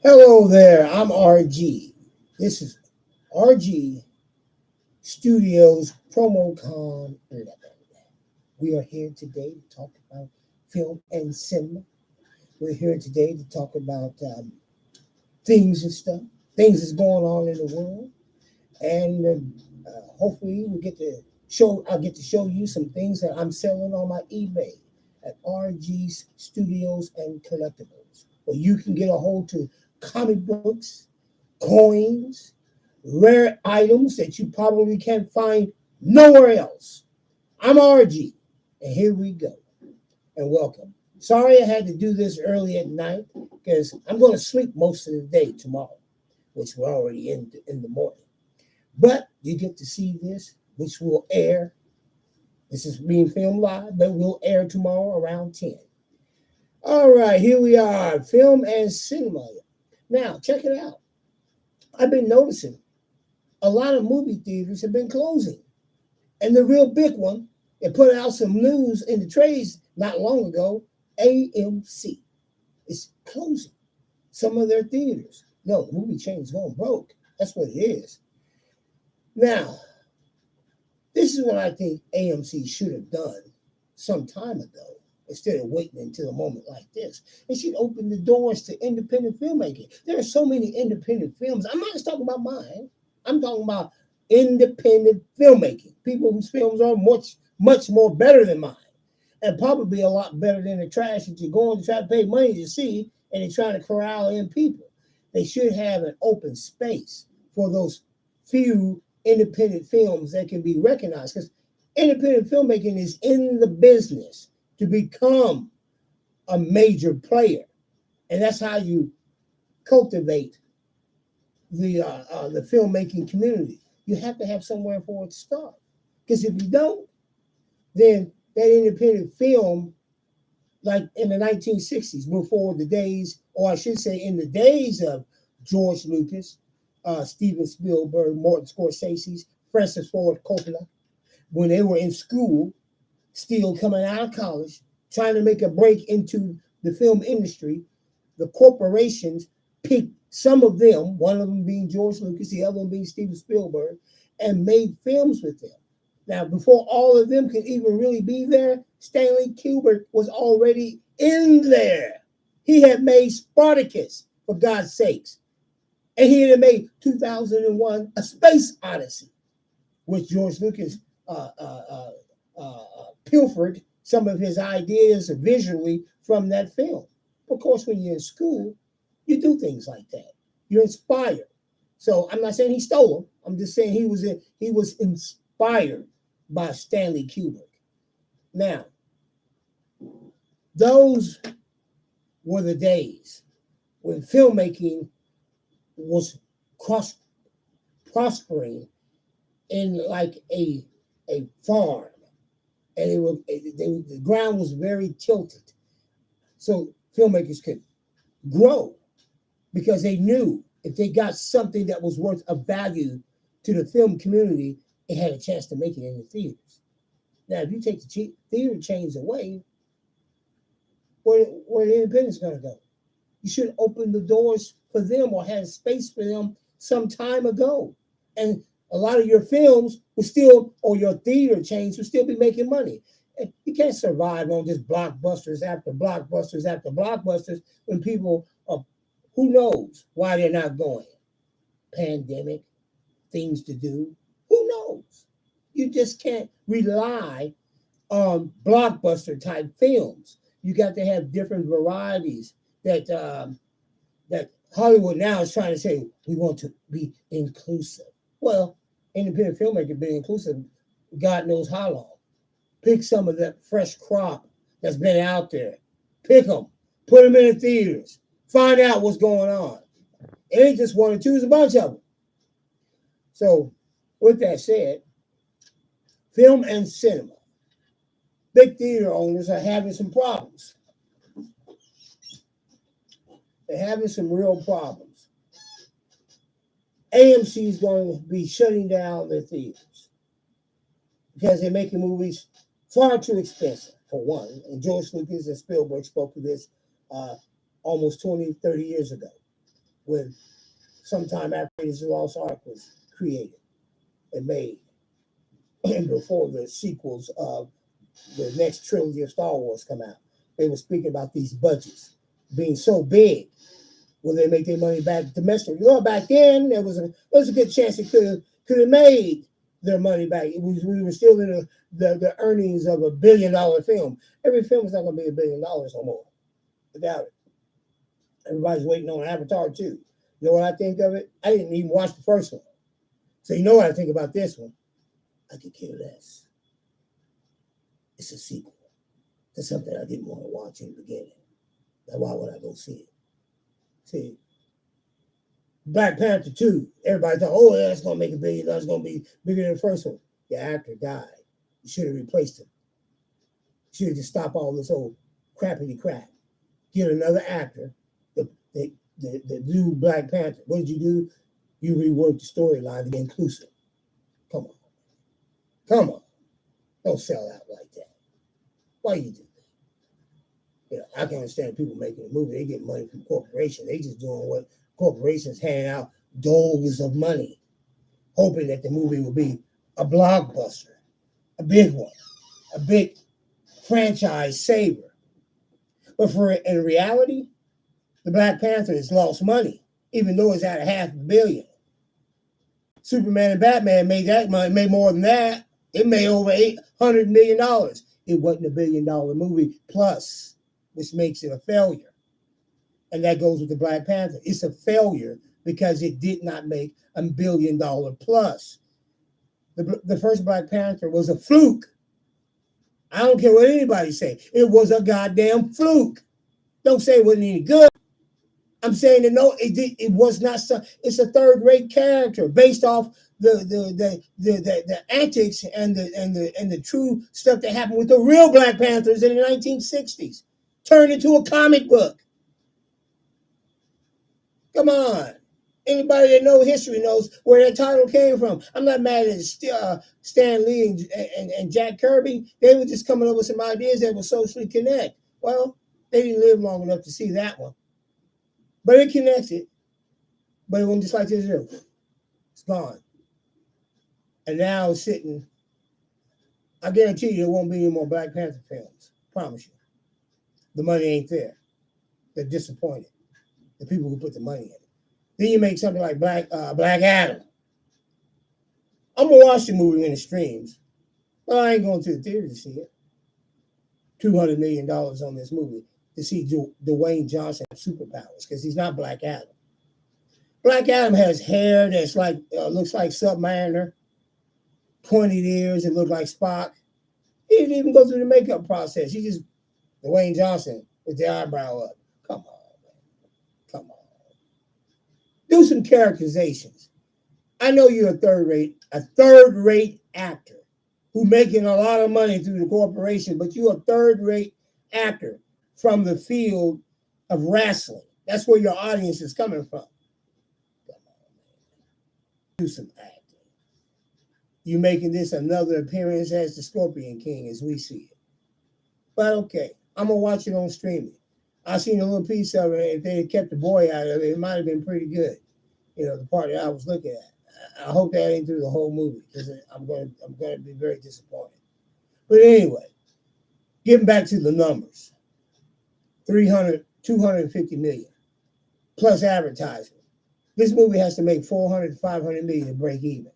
Hello there, I'm RG. This is RG Studios PromoCon 11. We are here today to talk about film and cinema. We're here today to talk about things and stuff, things that's going on in the world, and hopefully we get to show. I'll get to show you some things that I'm selling on my eBay at RG's Studios and Collectibles, where you can get a hold to comic books, coins, rare items that you probably can't find nowhere else. I'm RG, and here we go. And welcome. Sorry I had to do this early at night because I'm going to sleep most of the day tomorrow, which we're already in the morning. But you get to see this, which will air. This is being filmed live, but will air tomorrow around 10. All right, here we are, film and cinema. Now, check it out. I've been noticing a lot of movie theaters have been closing. And the real big one, they put out some news in the trades not long ago, AMC is closing some of their theaters. No, the movie chain is going broke. That's what it is. Now, this is what I think AMC should have done some time ago instead of waiting until a moment like this. It should open the doors to independent filmmaking. There are so many independent films. I'm not just talking about mine. I'm talking about independent filmmaking. People whose films are much more better than mine. And probably a lot better than the trash that you're going to try to pay money to see and they're trying to corral in people. They should have an open space for those few independent films that can be recognized, because independent filmmaking is in the business to become a major player, and that's how you cultivate the filmmaking community. You have to have somewhere for it to start, because if you don't, then that independent film, like in the 1960s, before the days, or I should say, in the days of George Lucas, Steven Spielberg, Martin Scorsese's, Francis Ford Coppola, when they were in school, still coming out of college, trying to make a break into the film industry, the corporations picked some of them, one of them being George Lucas, the other one being Steven Spielberg, and made films with them. Now, before all of them could even really be there, Stanley Kubrick was already in there. He had made Spartacus, for God's sakes. And he had made 2001, A Space Odyssey, which George Lucas pilfered some of his ideas visually from that film. Of course, when you're in school, you do things like that. You're inspired. So I'm not saying he stole them. I'm just saying he was inspired by Stanley Kubrick. Now, those were the days when filmmaking was prospering in like a farm, and the ground was very tilted, so filmmakers could grow because they knew if they got something that was worth of value to the film community, it had a chance to make it in the theaters. Now, if you take the theater chains away, where the independents going to go? You should open the doors for them or have space for them some time ago. And a lot of your films will still, or your theater chains will still be making money. And you can't survive on just blockbusters after blockbusters after blockbusters when people are, who knows why they're not going? Pandemic, things to do. Who knows? You just can't rely on blockbuster type films. You got to have different varieties that Hollywood now is trying to say we want to be inclusive. Well, independent filmmaker being inclusive, God knows how long. Pick some of that fresh crop that's been out there. Pick them, put them in the theaters, find out what's going on. It ain't just one or two; it's a bunch of them. So, with that said, film and cinema, big theater owners are having some problems. They're having some real problems. AMC is going to be shutting down their theaters because they're making movies far too expensive, for one. And George Lucas and Spielberg spoke of this almost 20, 30 years ago. when sometime after Raiders of the Lost Ark was created and made, and before the sequels of the next trilogy of Star Wars come out, they were speaking about these budgets being so big. Will they make their money back domestically? You know, back then there was a good chance it could have made their money back. We were still in the earnings of $1 billion film. Every film is not going to be $1 billion or more. Without it, everybody's waiting on Avatar 2. You know what I think of it? I didn't even watch the first one, so you know what I think about this one. I could care less. It's a sequel to something I didn't want to watch in the beginning. Now why would I go see it? See, Black Panther 2, everybody thought, oh, yeah, it's going to make $1 billion. It's going to be bigger than the first one. The actor died. You should have replaced him. You should have just stopped all this old crappity crap. Get another actor, the new Black Panther. What did you do? You reworked the storyline to be inclusive. Come on. Come on. Don't sell out like that. Why you do that? You know, I can understand people making a movie. They get money from corporations. They just doing what corporations hand out doles of money, hoping that the movie will be a blockbuster, a big one, a big franchise saver. But in reality, the Black Panther has lost money, even though it's at $500 million. Superman and Batman made that money, made more than that. It made over $800 million. It wasn't $1 billion movie plus, which makes it a failure. And that goes with the Black Panther. It's a failure because it did not make $1 billion plus. The first Black Panther was a fluke. I don't care what anybody say. It was a goddamn fluke. Don't say it wasn't any good. I'm saying that no, it was not. It's a third-rate character based off the antics and the true stuff that happened with the real Black Panthers in the 1960s. Turned into a comic book. Come on. Anybody that knows history knows where that title came from. I'm not mad at Stan Lee and Jack Kirby. They were just coming up with some ideas that would socially connect. Well, they didn't live long enough to see that one. But it connected. But it wasn't just like this. It's gone. And now it's sitting. I guarantee you there won't be any more Black Panther films. Promise you. The money ain't there. They're disappointed. The people who put the money in it. Then you make something like Black Adam. I'm going to watch the movie when it streams. But I ain't going to the theater to see it. $200 million on this movie to see Dwayne Johnson have superpowers because he's not Black Adam. Black Adam has hair that's like looks like Submariner, pointed ears that look like Spock. He didn't even go through the makeup process. He just Dwayne Johnson with the eyebrow up. Come on, man. Come on. Do some characterizations. I know you're a third-rate actor who making a lot of money through the corporation, but you're a third-rate actor from the field of wrestling. That's where your audience is coming from. Come on, man. Do some acting. You making this another appearance as the Scorpion King as we see it. But okay, I'm going to watch it on streaming. I seen a little piece of it. If they had kept the boy out of it, it might have been pretty good. You know, the part that I was looking at. I hope that ain't through the whole movie because I'm going to be very disappointed. But anyway, getting back to the numbers, 250 million plus advertising. This movie has to make 400 to 500 million to break even.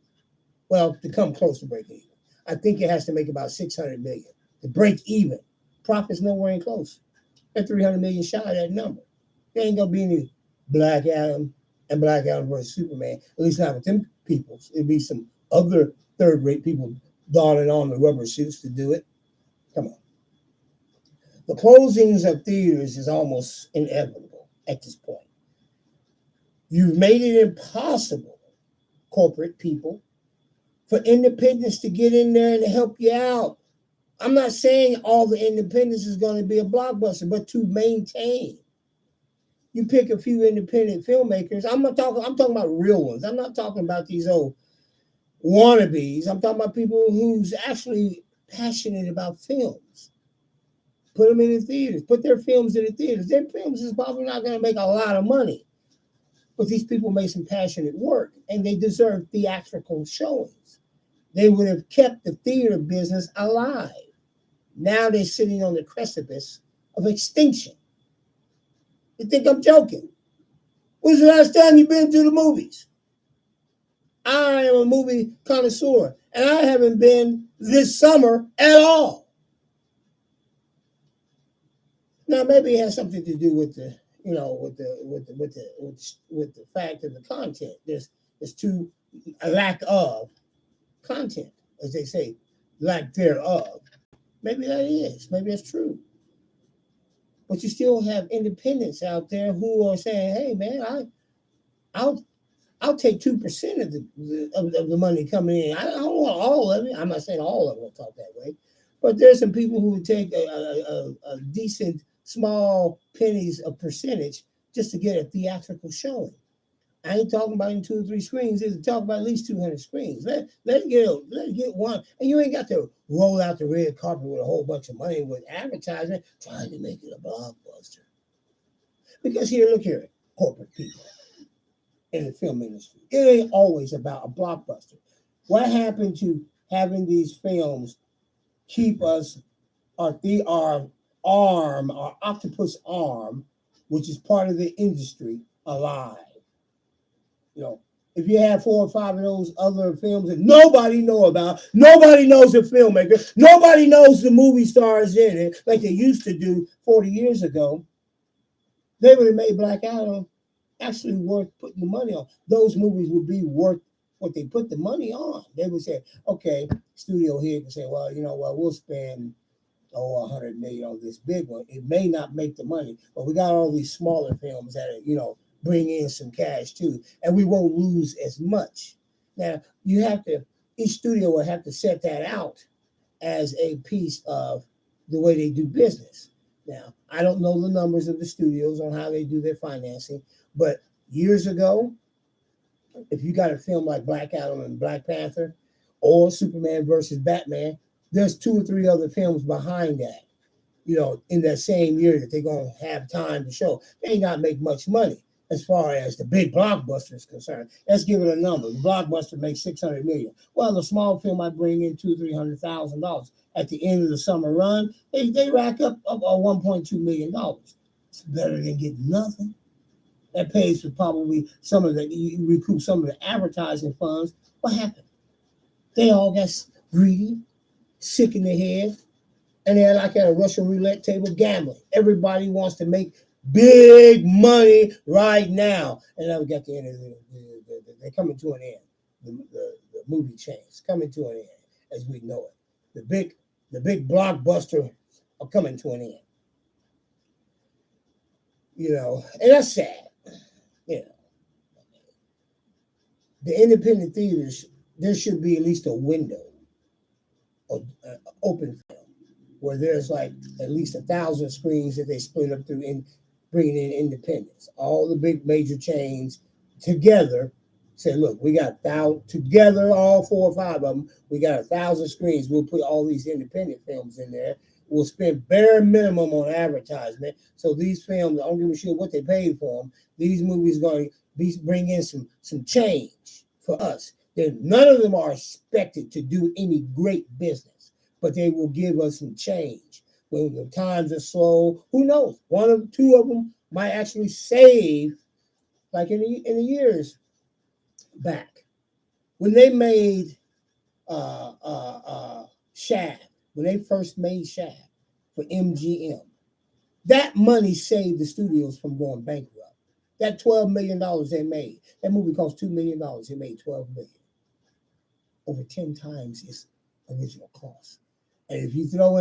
Well, to come close to break even. I think it has to make about 600 million to break even. Profit's nowhere in close. That 300 million shy of that number. There ain't gonna be any Black Adam and Black Adam versus Superman. At least not with them people. It'd be some other third-rate people donning on the rubber suits to do it. Come on. The closings of theaters is almost inevitable at this point. You've made it impossible, corporate people, for independents to get in there and to help you out. I'm not saying all the independents is going to be a blockbuster, but to maintain. You pick a few independent filmmakers. I'm talking about real ones. I'm not talking about these old wannabes. I'm talking about people who's actually passionate about films. Put them in the theaters. Put their films in the theaters. Their films is probably not going to make a lot of money. But these people made some passionate work, and they deserve theatrical showings. They would have kept the theater business alive. Now they're sitting on the precipice of extinction. You think I'm joking? When's the last time you've been to the movies? I am a movie connoisseur, and I haven't been this summer at all. Now, maybe it has something to do with the, with the fact of the content. There's too a lack of content, as they say, lack thereof. Maybe that is. Maybe that's true. But you still have independents out there who are saying, "Hey, man, I'll take 2% of the money coming in. I don't want all of it. I'm not saying all of them will talk that way, but there's some people who would take a decent small pennies of percentage just to get a theatrical showing. I ain't talking about in 2 or 3 screens. It's talking about at least 200 screens. Let's get one, and you ain't got to roll out the red carpet with a whole bunch of money with advertising trying to make it a blockbuster. Because look here, corporate people in the film industry, it ain't always about a blockbuster. What happened to having these films keep us our arm, our octopus arm, which is part of the industry, alive? If you have 4 or 5 of those other films that nobody know about, nobody knows the filmmaker, nobody knows the movie stars in it, like they used to do 40 years ago, they would have made Black Adam actually worth putting the money on. Those movies would be worth what they put the money on. They would say, okay, studio here can say, well, we'll spend $100 million on this big one. It may not make the money, but we got all these smaller films that bring in some cash too, and we won't lose as much. Now each studio will have to set that out as a piece of the way they do business. Now, I don't know the numbers of the studios on how they do their financing, but years ago, if you got a film like Black Adam and Black Panther or Superman versus Batman, there's 2 or 3 other films behind that, in that same year that they're going to have time to show. They ain't not make much money as far as the big blockbuster is concerned. Let's give it a number. The blockbuster makes $600 million. Well, the small film might bring in $200,000-$300,000. At the end of the summer run, they rack up $1.2 million. It's better than getting nothing. That pays for probably you recoup some of the advertising funds. What happened? They all got greedy, sick in their head, and they're like at a Russian roulette table gambling. Everybody wants to make big money right now. And now we got the end of they're coming to an end. The movie chains coming to an end as we know it. The big blockbuster are coming to an end. And that's sad. The independent theaters, there should be at least a window or open film where there's like at least 1,000 screens that they split up through bringing in independents. All the big major chains together say, look, we got together, all 4 or 5 of them, we got 1,000 screens. We'll put all these independent films in there. We'll spend bare minimum on advertisement. So these films, I don't give a shit what they paid for them. These movies going to bring in some change for us. None of them are expected to do any great business, but they will give us some change. When the times are slow, who knows? 1 or 2 of them might actually save, like in the years back when they made Shaft. When they first made Shaft for MGM, that money saved the studios from going bankrupt. That $12 million they made, that movie cost $2 million. They made $12 million, over 10 times its original cost. And if you throw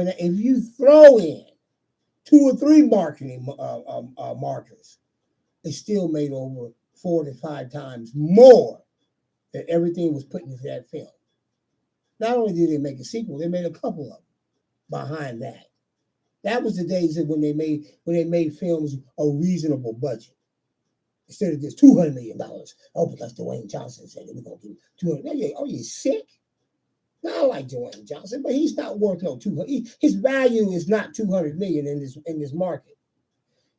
in 2 or 3 marketing markers, it still made over 4 to 5 times more than everything was put into that film. Not only did they make a sequel, they made a couple of them behind that. That was the days of when they made films a reasonable budget. Instead of just $200 million. Oh, because Dwayne Johnson said that we're gonna give $200. Are you sick? Now, I like Dwayne Johnson, but he's not worth no $200. His value is not $200 million in this market.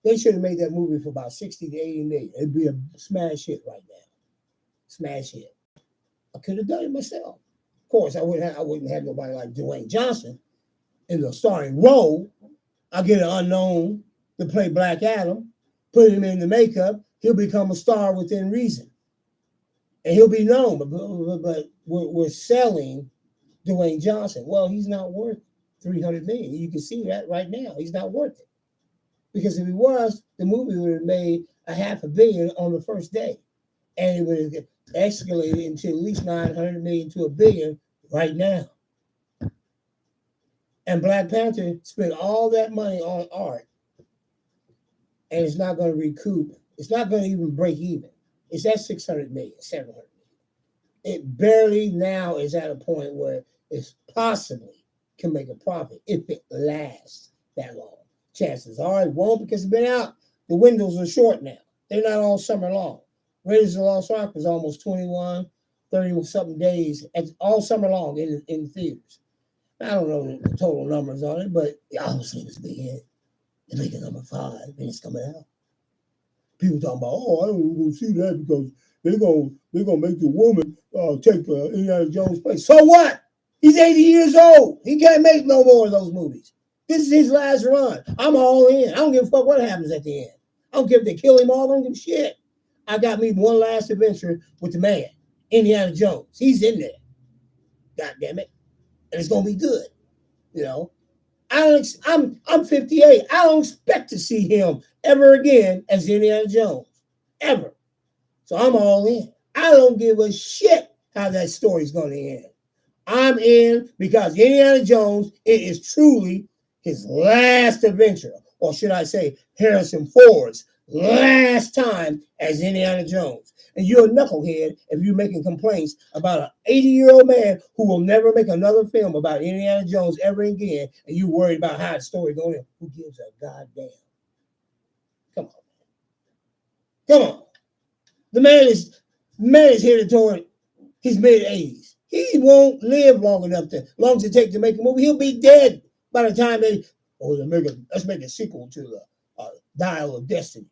They should have made that movie for about 60 to 80 million. It'd be a smash hit right now. Smash hit. I could have done it myself. Of course, I wouldn't have nobody like Dwayne Johnson in the starring role. I get an unknown to play Black Adam, put him in the makeup, he'll become a star within reason. And he'll be known, but we're selling Dwayne Johnson. Well, he's not worth 300 million. You can see that right now. He's not worth it. Because if he was, the movie would have made a $500 million on the first day. And it would have escalated into at least 900 million to $1 billion right now. And Black Panther spent all that money on art, and it's not going to recoup. It's not going to even break even. It's at 600 million, 700 million. It barely now is at a point where it possibly can make a profit if it lasts that long. Chances are it won't because it's been out. The windows are short now. They're not all summer long. Raiders of the Lost Ark was almost 21, 30 something days all summer long in theaters. I don't know the total numbers on it, but obviously it's a big hit. They make it number 5 and it's coming out. People talking about, oh, I don't even go see that because they're gonna make the woman take Indiana Jones' place. So what? He's 80 years old. He can't make no more of those movies. This is his last run. I'm all in. I don't give a fuck what happens at the end. I don't care if they kill him all. I don't give a shit. I got me one last adventure with the man, Indiana Jones. He's in there. God damn it. And it's gonna be good. You know. I'm 58. I don't expect to see him ever again as Indiana Jones. Ever. So I'm all in. I don't give a shit how that story's gonna end. I'm in because Indiana Jones, it is truly his last adventure, or should I say Harrison Ford's last time as Indiana Jones. And you're a knucklehead if you're making complaints about an 80-year-old man who will never make another film about Indiana Jones ever again, and you worried about how the story going in. Who gives a goddamn? Come on. Come on. The man is headed toward his mid-80s. He won't live long enough as it takes to make a movie. He'll be dead by the time let's make a sequel to the Dial of Destiny.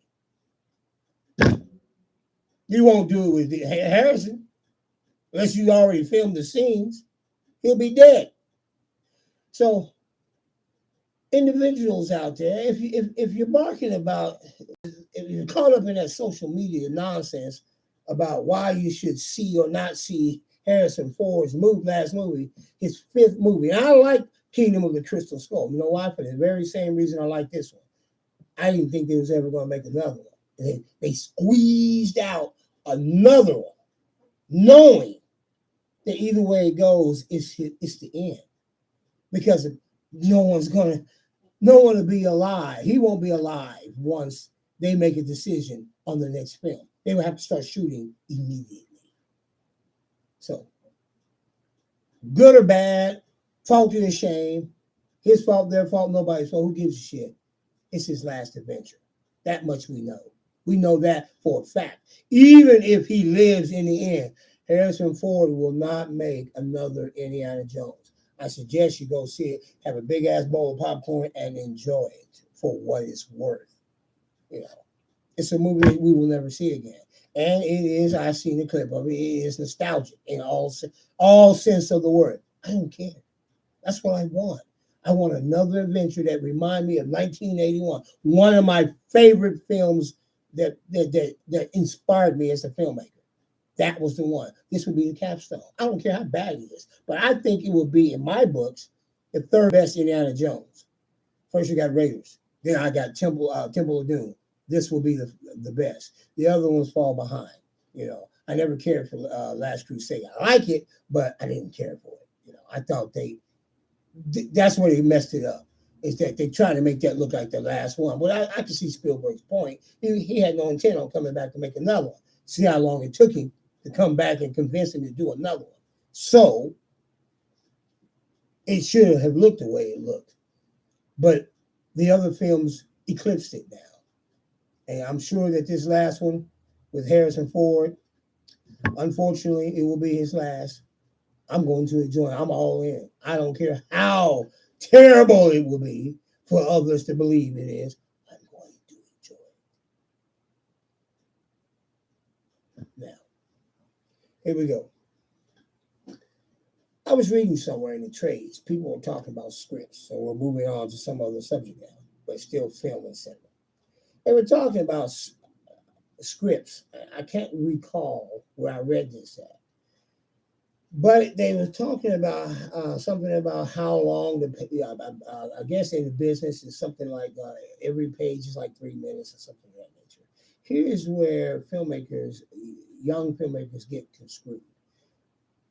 You won't do it with Harrison unless you already filmed the scenes. He'll be dead. So, individuals out there, if you're barking about, if you're caught up in that social media nonsense about why you should see or not see Harrison Ford's last movie, his 5th movie, and I like Kingdom of the Crystal Skull. You know why? For the very same reason I like this one. I didn't think they was ever going to make another one. They squeezed out another one, knowing that either way it goes, it's the end. Because no one will be alive. He won't be alive once they make a decision on the next film. They will have to start shooting immediately. So, good or bad, fault or shame, his fault, their fault, nobody's fault. Who gives a shit? It's his last adventure. That much we know. We know that for a fact. Even if he lives in the end, Harrison Ford will not make another Indiana Jones. I suggest you go see it, have a big ass bowl of popcorn, and enjoy it for what it's worth. You know, it's a movie that we will never see again, and it is. I've seen the clip of it. It is nostalgic in all sense of the word. I don't care. That's what I want. I want another adventure that reminds me of 1981, one of my favorite films that inspired me as a filmmaker. That was the one. This would be the capstone. I don't care how bad it is, but I think it will be, in my books, the 3rd best Indiana Jones. First you got Raiders, then I got Temple of Doom. This will be the best. The other ones fall behind. You know, I never cared for Last Crusade. I like it, but I didn't care for it. You know, I thought that's where they messed it up. Is that they tried to make that look like the last one. But I can see Spielberg's point. He had no intent on coming back to make another one. See how long it took him to come back and convince him to do another one. So it should have looked the way it looked. But the other films eclipsed it now. And I'm sure that this last one with Harrison Ford, unfortunately, it will be his last. I'm going to enjoy it. I'm all in. I don't care how terrible it will be for others to believe it is. I'm going to Here we go. I was reading somewhere in the trades, people were talking about scripts, so we're moving on to some other subject now, but still film and cinema. They were talking about scripts. I can't recall where I read this at, but they were talking about something about how long I guess in the business is something like every page is like 3 minutes or something of that nature. Here's where filmmakers, young filmmakers, get screwed.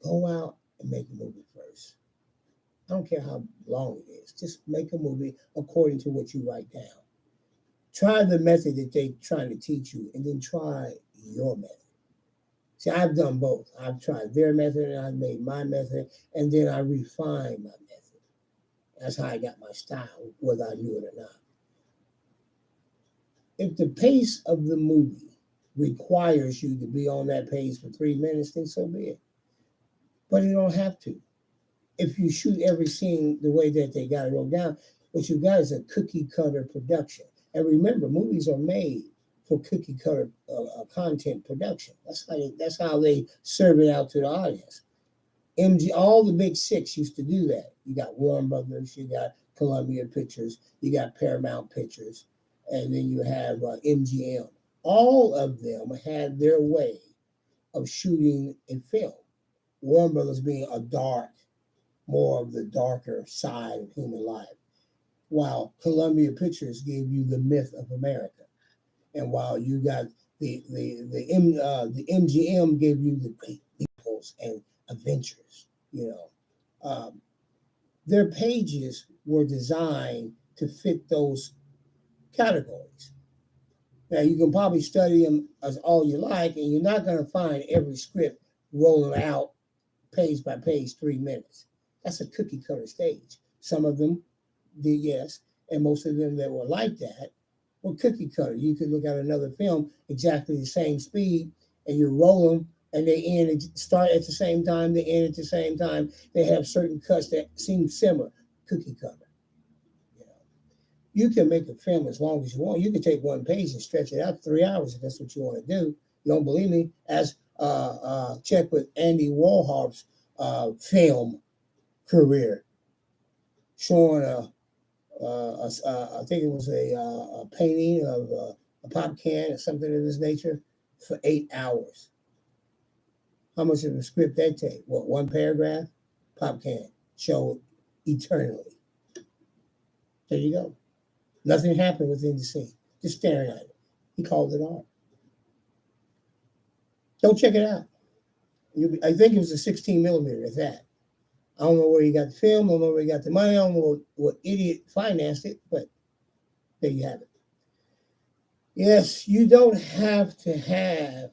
Go out and make a movie first. I don't care how long it is. Just make a movie according to what you write down. Try the method that they're trying to teach you, and then try your method. See, I've done both. I've tried their method, and I've made my method, and then I refined my method. That's how I got my style, whether I knew it or not. If the pace of the movie requires you to be on that page for 3 minutes, then so be it. But you don't have to. If you shoot every scene the way that they got it wrote down, what you got is a cookie cutter production. And remember, movies are made for cookie cutter content production. That's how they serve it out to the audience. All the big six used to do that. You got Warner Brothers, you got Columbia Pictures, you got Paramount Pictures, and then you have MGM. All of them had their way of shooting a film. Warner Brothers being more of the darker side of human life, while Columbia Pictures gave you the myth of America, and while you got the MGM gave you the great vehicles and adventures. Their pages were designed to fit those categories. Now you can probably study them as all you like, and you're not going to find every script rolling out page by page 3 minutes. That's a cookie cutter stage. Some of them did, yes, and most of them that were like that were cookie cutter. You could look at another film exactly the same speed, and you roll them, and they start at the same time, they end at the same time. They have certain cuts that seem similar, cookie cutter. You can make a film as long as you want. You can take one page and stretch it out 3 hours if that's what you want to do. You don't believe me? Check with Andy Warhol's film career, showing I think it was a painting of a pop can or something of this nature for 8 hours. How much of a script that take? What, one paragraph? Pop can, show eternally. There you go. Nothing happened within the scene. Just staring at it. He called it art. Don't check it out. I think it was a 16 millimeter at that. I don't know where he got the film. I don't know where he got the money. I don't know what idiot financed it, but there you have it. Yes, you don't have to have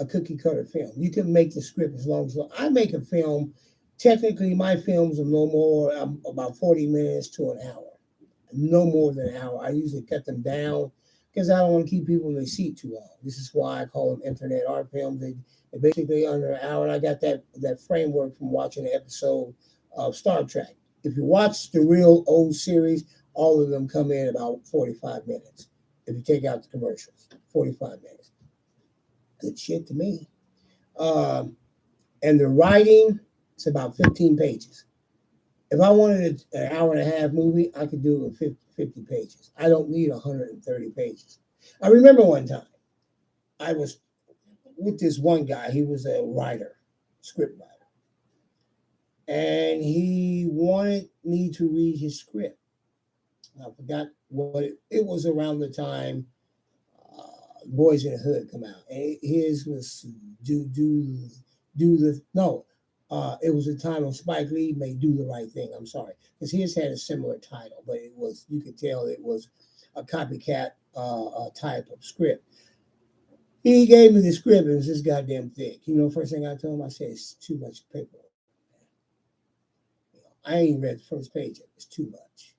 a cookie cutter film. You can make the script as long as I make a film. Technically, my films are no more about 40 minutes to an hour. No more than an hour. I usually cut them down because I don't want to keep people in their seat too long. This is why I call them internet art films. They're basically under an hour. And I got that framework from watching an episode of Star Trek. If you watch the real old series, all of them come in about 45 minutes. If you take out the commercials, 45 minutes. Good shit to me. And the writing, it's about 15 pages. If I wanted an hour and a half movie, I could do it with 50 pages. I don't need 130 pages. I remember one time I was with this one guy. He was a script writer. And he wanted me to read his script. I forgot what it was around the time Boys in the Hood come out. And his was it was a time when Spike Lee made Do the Right Thing. I'm sorry. Because his had a similar title, but you could tell it was a copycat type of script. He gave me the script. It was this goddamn thick. First thing I told him, I said, it's too much paper. I ain't read the first page. It's too much.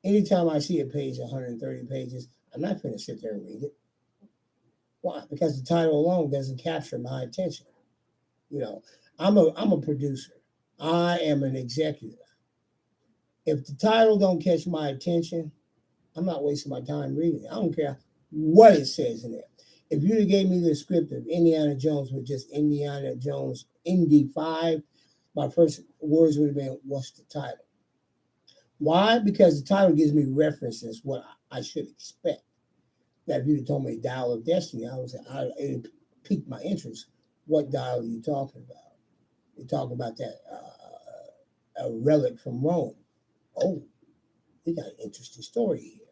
Anytime I see a page, 130 pages, I'm not going to sit there and read it. Why? Because the title alone doesn't capture my attention. I'm a producer. I am an executive. If the title don't catch my attention, I'm not wasting my time reading it. I don't care what it says in there. If you'd have gave me the script of Indiana Jones with just Indiana Jones Indy 5, my first words would have been, what's the title? Why? Because the title gives me references, what I should expect. Now, if you'd have told me Dial of Destiny, I would say, it piqued my interest. What dial are you talking about? You're talking about that a relic from Rome. Oh, we got an interesting story here.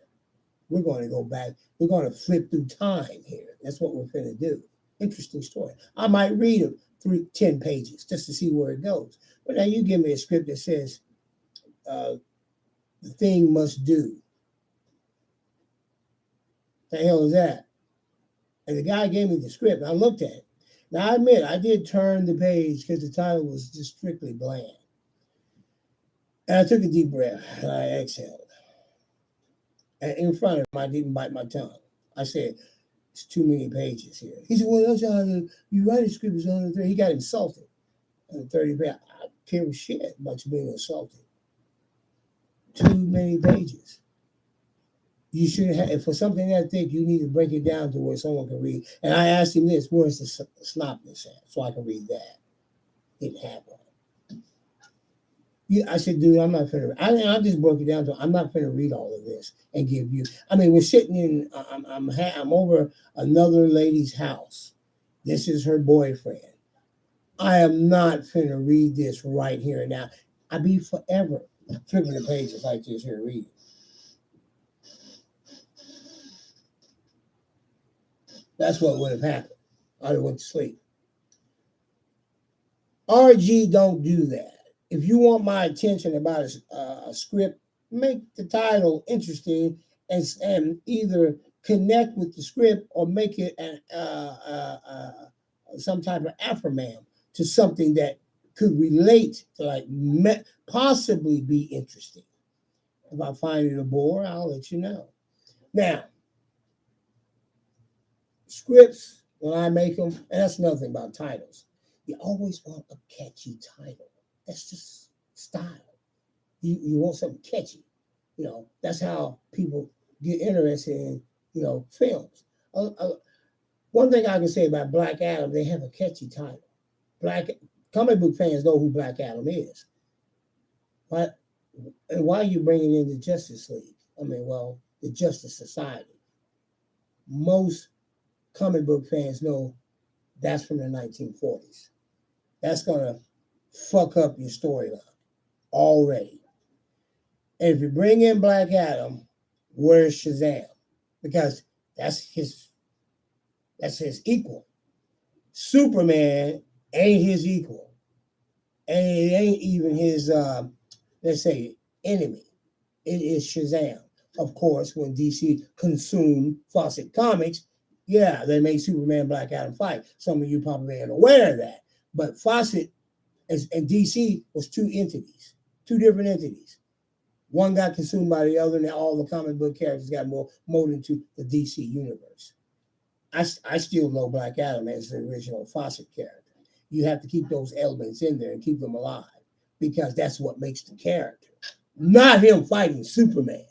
We're going to go back. We're going to flip through time here. That's what we're going to do. Interesting story. I might read it 10 pages just to see where it goes. But now you give me a script that says the thing must do. The hell is that? And the guy gave me the script. I looked at it. Now I admit I did turn the page because the title was just strictly bland. And I took a deep breath and I exhaled. And in front of him, I didn't bite my tongue. I said, it's too many pages here. He said, well, that's how you write a script is on the 30. He got insulted on the 30 page. I don't care a shit about you being insulted. Too many pages. You should have, for something that thick, you need to break it down to where someone can read. And I asked him this, where's the synopsis at? So I can read that. Didn't have one. I said, dude, I'm not finna. I just broke it down to I'm not finna read all of this and give you. I mean, we're sitting in. I'm over another lady's house. This is her boyfriend. I am not finna read this right here and now. I'd be forever flipping the pages like this here reading. That's what would have happened. I'd have went to sleep. RG don't do that. If you want my attention about a script, make the title interesting and either connect with the script or make it some type of affirmam to something that could relate to, like, possibly be interesting. If I find it a bore, I'll let you know. Now, scripts, when I make them, and that's nothing about titles, you always want a catchy title. That's just style. You want something catchy. That's how people get interested in, films. One thing I can say about Black Adam, they have a catchy title. Comic book fans know who Black Adam is. And why are you bringing in the Justice League? The Justice Society. Most comic book fans know that's from the 1940s. That's going to fuck up your storyline already. And if you bring in Black Adam, where's Shazam? Because that's his equal. Superman ain't his equal. And it ain't even his, let's say, enemy. It is Shazam. Of course, when DC consumed Fawcett Comics, yeah, they made Superman Black Adam fight. Some of you probably ain't aware of that. But Fawcett and DC was two different entities. One got consumed by the other, and all the comic book characters got molded into the DC universe. I still know Black Adam as the original Fawcett character. You have to keep those elements in there and keep them alive because that's what makes the character. Not him fighting Superman.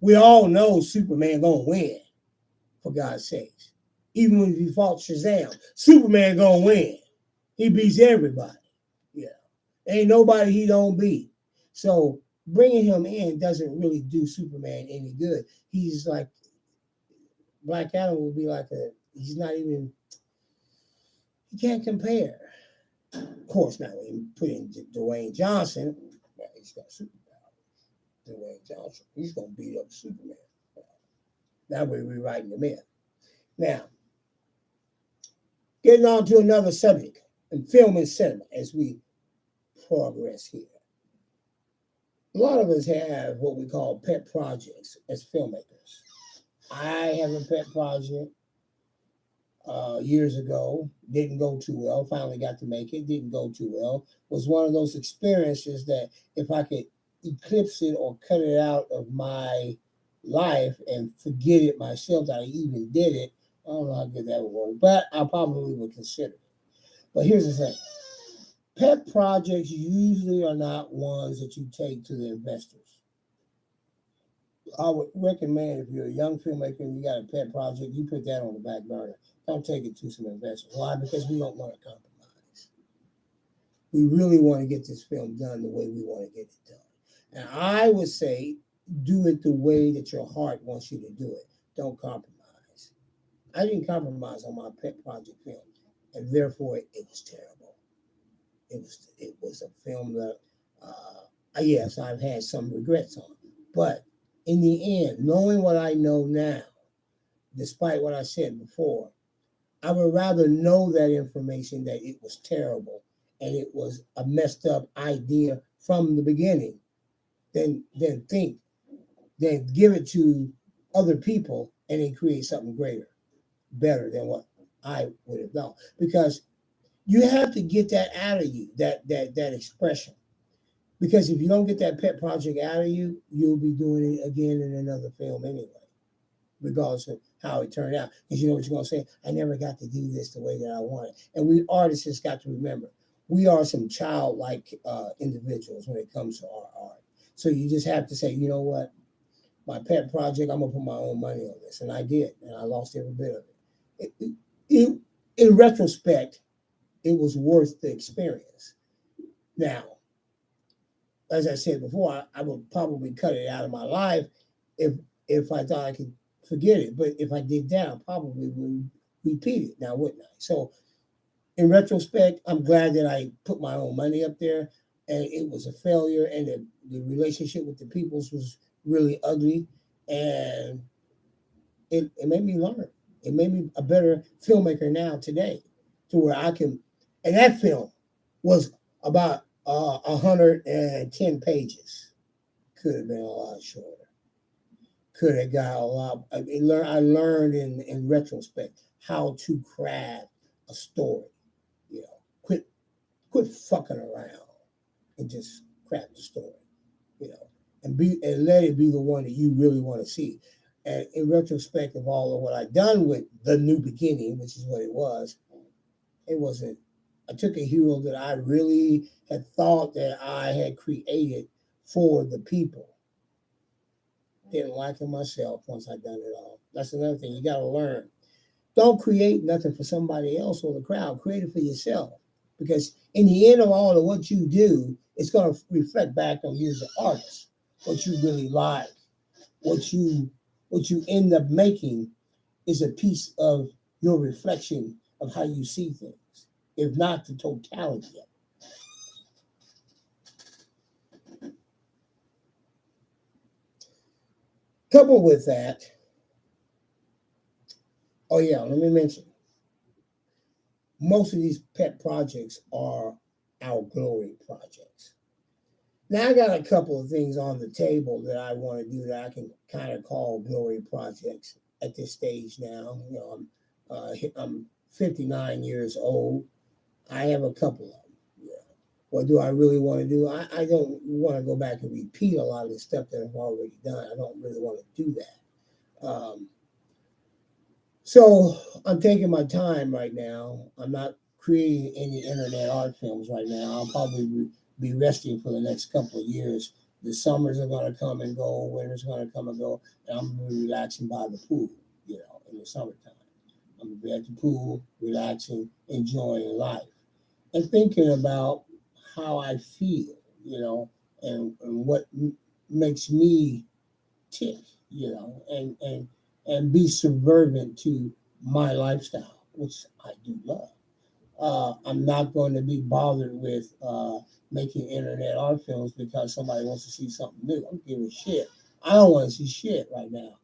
We all know Superman gonna win, for God's sakes. Even when he fought Shazam, Superman gonna win. He beats everybody. Yeah. Ain't nobody he don't beat. So bringing him in doesn't really do Superman any good. He's like, Black Adam will be like he's not even, he can't compare. Of course, now when you put in Dwayne Johnson, he's got superpower. Dwayne Johnson, he's going to beat up Superman. That way we're writing the myth. Now, getting on to another subject in film and cinema as we progress here. A lot of us have what we call pet projects as filmmakers. I have a pet project years ago, didn't go too well, finally got to make it, didn't go too well. Was one of those experiences that if I could eclipse it or cut it out of my life and forget it myself that I even did it, I don't know how good that would work, but I probably would consider it. But here's the thing. Pet projects usually are not ones that you take to the investors. I would recommend if you're a young filmmaker and you got a pet project, you put that on the back burner. Don't take it to some investors. Why? Because we don't want to compromise. We really want to get this film done the way we want to get it done. And I would say do it the way that your heart wants you to do it. Don't compromise. I didn't compromise on my pet project film, and therefore it was terrible. It was a film that yes, I've had some regrets on, but in the end, knowing what I know now, despite what I said before, I would rather know that information that it was terrible and it was a messed up idea from the beginning than think than give it to other people and then create something greater, better than what I would have done. Because you have to get that out of you, that expression. Because if you don't get that pet project out of you, you'll be doing it again in another film anyway, regardless of how it turned out. Because you know what you're going to say? I never got to do this the way that I wanted. And we artists just got to remember, we are some childlike individuals when it comes to our art. So you just have to say, you know what? My pet project, I'm going to put my own money on this. And I did. And I lost every bit of it. In retrospect, it was worth the experience. Now, as I said before, I would probably cut it out of my life if I thought I could forget it. But if I did that, I probably would repeat it now, wouldn't I? So in retrospect, I'm glad that I put my own money up there, and it was a failure, and the relationship with the peoples was really ugly, and it made me learn. It made me a better filmmaker now today, to where I can. And that film was about 110 pages. Could have been a lot shorter. Could have got a lot. I learned in retrospect how to craft a story. You know, quit fucking around and just craft the story. You know, and let it be the one that you really want to see. And in retrospect of all of what I've done with The New Beginning, which is what it wasn't. I took a hero that I really had thought that I had created for the people. Didn't like it myself once I'd done it all. That's another thing you got to learn. Don't create nothing for somebody else or the crowd. Create it for yourself. Because in the end of all of what you do, it's going to reflect back on you as an artist. What you really like, what you end up making is a piece of your reflection of how you see things, if not the totality of it. Coupled with that, oh yeah, let me mention, most of these pet projects are our glory projects. Now I got a couple of things on the table that I want to do that I can kind of call glory projects at this stage now. You know, I'm 59 years old. I have a couple of them. Yeah. What do I really want to do? I don't want to go back and repeat a lot of the stuff that I've already done. I don't really want to do that. So I'm taking my time right now. I'm not creating any internet art films right now. I'll probably be resting for the next couple of years. The summers are going to come and go, winter's going to come and go, and I'm going to be relaxing by the pool, you know, in the summertime. I'm going to be at the pool, relaxing, enjoying life, and thinking about how I feel, you know, and what makes me tick, you know, and be subservient to my lifestyle, which I do love. I'm not going to be bothered with making internet art films because somebody wants to see something new. I'm giving shit. I don't want to see shit right now.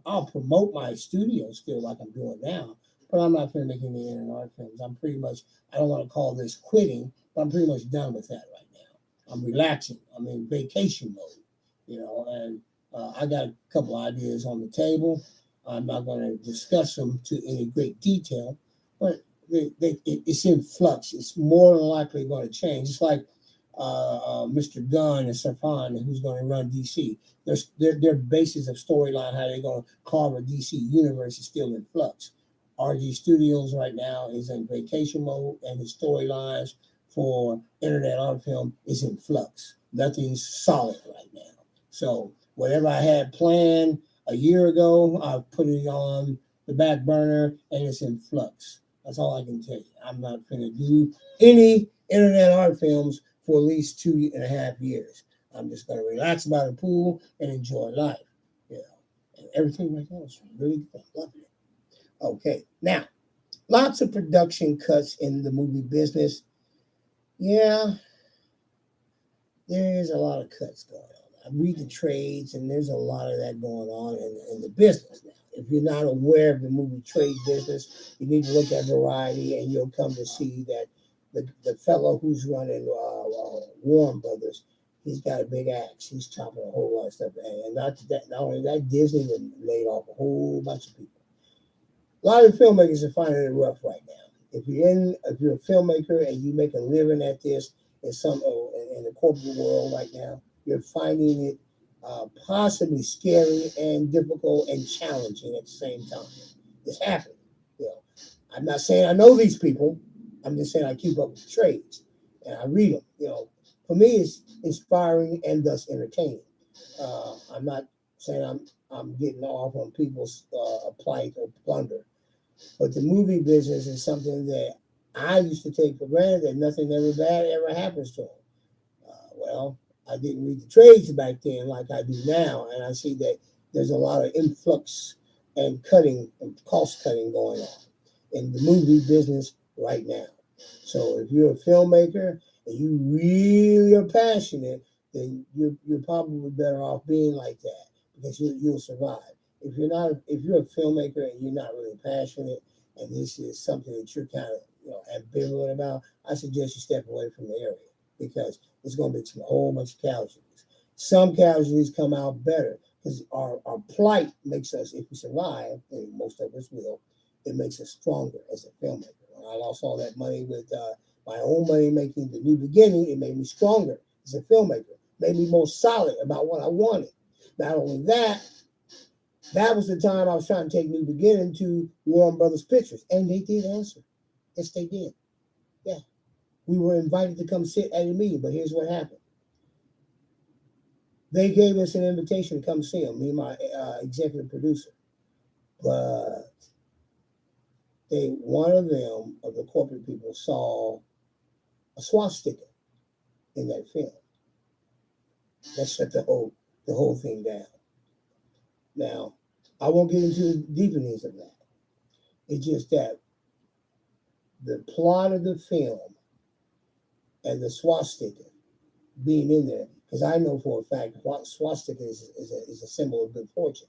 I'll promote my studio still like I'm doing now, but I'm not going to make any internet art films. I'm pretty much, I don't want to call this quitting, but I'm pretty much done with that right now. I'm relaxing. I'm in vacation mode, you know, and I got a couple ideas on the table. I'm not going to discuss them to any great detail, but it's in flux. It's more than likely going to change. It's like Mr. Gunn and Safran, who's going to run DC. Their basis of storyline, how they're going to carve a DC universe, is still in flux. RG Studios right now is in vacation mode, and the storylines for internet art film is in flux. Nothing's solid right now. So Whatever I had planned a year ago, I put it on the back burner and it's in flux. That's all I can tell you. I'm not going to do any internet art films for at least 2.5 years. I'm just going to relax by the pool and enjoy life. You know, and everything right now is really good. I love it. Okay, now lots of production cuts in the movie business. Yeah, there's a lot of cuts going on. I read the trades, and there's a lot of that going on in the business now. If you're not aware of the movie trade business, you need to look at Variety, and you'll come to see that the fellow who's running Warren Brothers, he's got a big axe. He's chopping a whole lot of stuff, and not only that, Disney laid off a whole bunch of people. A lot of filmmakers are finding it rough right now. If you're a filmmaker and you make a living at this in the corporate world right now, you're finding it possibly scary and difficult and challenging at the same time. It's happening. You know, I'm not saying I know these people. I'm just saying I keep up with the trades and I read them. You know, for me, it's inspiring and thus entertaining. I'm not saying I'm getting off on people's plight or plunder. But the movie business is something that I used to take for granted that nothing ever bad ever happens to them. Well, I didn't read the trades back then like I do now, and I see that there's a lot of influx and cutting and cost cutting going on in the movie business right now. So if you're a filmmaker and you really are passionate, then you're probably better off being like that because you'll survive. If you're a filmmaker and you're not really passionate, and this is something that you're kind of ambivalent about, I suggest you step away from the area because it's going to be a whole bunch of casualties. Some casualties come out better because our plight makes us, if we survive, and most of us will, it makes us stronger as a filmmaker. When I lost all that money with my own money making the new beginning, it made me stronger as a filmmaker, made me more solid about what I wanted. Not only that, that was the time I was trying to take New Beginning to Warren Brothers Pictures, and they did answer. Yes, they did. Yeah, we were invited to come sit at a meeting, but here's what happened. They gave us an invitation to come see them, me and my executive producer. But one of them, of the corporate people, saw a swastika in that film. That shut the whole thing down. Now, I won't get into the deepenings of that. It's just that the plot of the film and the swastika being in there, because I know for a fact what swastika is a symbol of good fortune.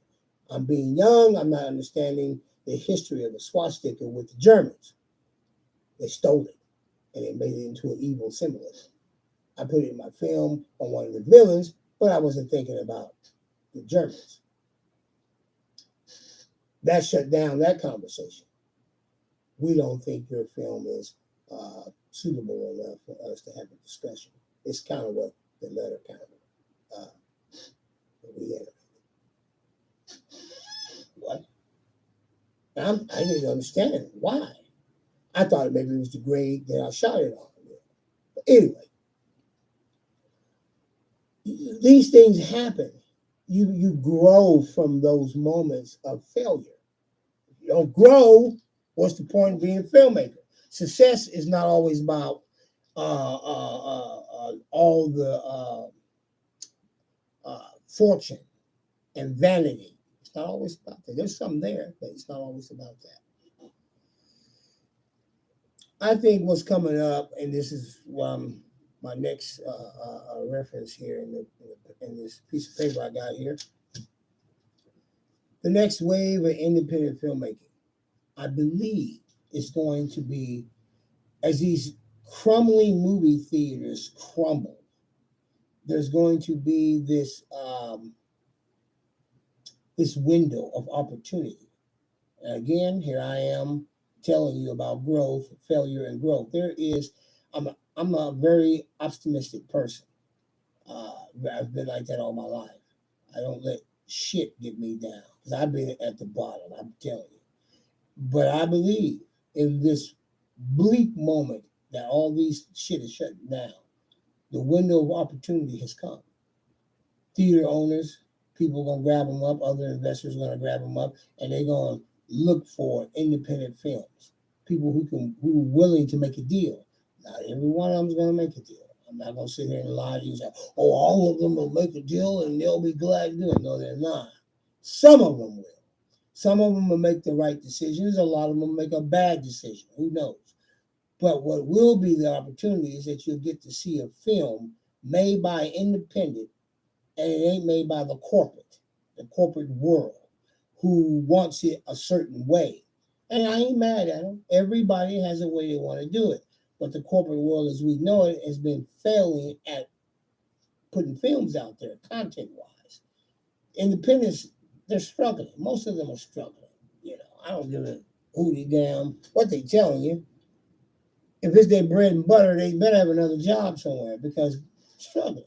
I'm being young, I'm not understanding the history of the swastika with the Germans. They stole it and they made it into an evil symbolism. I put it in my film on one of the villains, but I wasn't thinking about the Germans. That shut down that conversation. We don't think your film is suitable enough for us to have a discussion. It's kind of what the letter kind of reiterated. What? I didn't understand why. I thought maybe it was the grade that I shot it on. But anyway, these things happen. You grow from those moments of failure. If you don't grow, what's the point of being a filmmaker? Success is not always about all the fortune and vanity. It's not always about that. There's some there, but it's not always about that. I think what's coming up, and this is my next reference here in this piece of paper I got here, the next wave of independent filmmaking, I believe, is going to be as these crumbling movie theaters crumble. There's going to be this window of opportunity. And again, here I am telling you about growth, failure, and growth. I'm a very optimistic person. I've been like that all my life. I don't let shit get me down because I've been at the bottom. I'm telling you. But I believe in this bleak moment that all these shit is shutting down. The window of opportunity has come. Theater owners, People are going to grab them up. Other investors are going to grab them up, and they're going to look for independent films, people who are willing to make a deal. Not every one of them is going to make a deal. I'm not going to sit here and lie to you and say, oh, all of them will make a deal and they'll be glad to do it. No, they're not. Some of them will. Some of them will make the right decisions. A lot of them will make a bad decision. Who knows? But what will be the opportunity is that you'll get to see a film made by independent, and it ain't made by the corporate world, who wants it a certain way. And I ain't mad at them. Everybody has a way they want to do it. But the corporate world, as we know it, has been failing at putting films out there, content-wise. Independents, they're struggling. Most of them are struggling. I don't give a hootie damn what they telling you. If it's their bread and butter, they better have another job somewhere because struggling.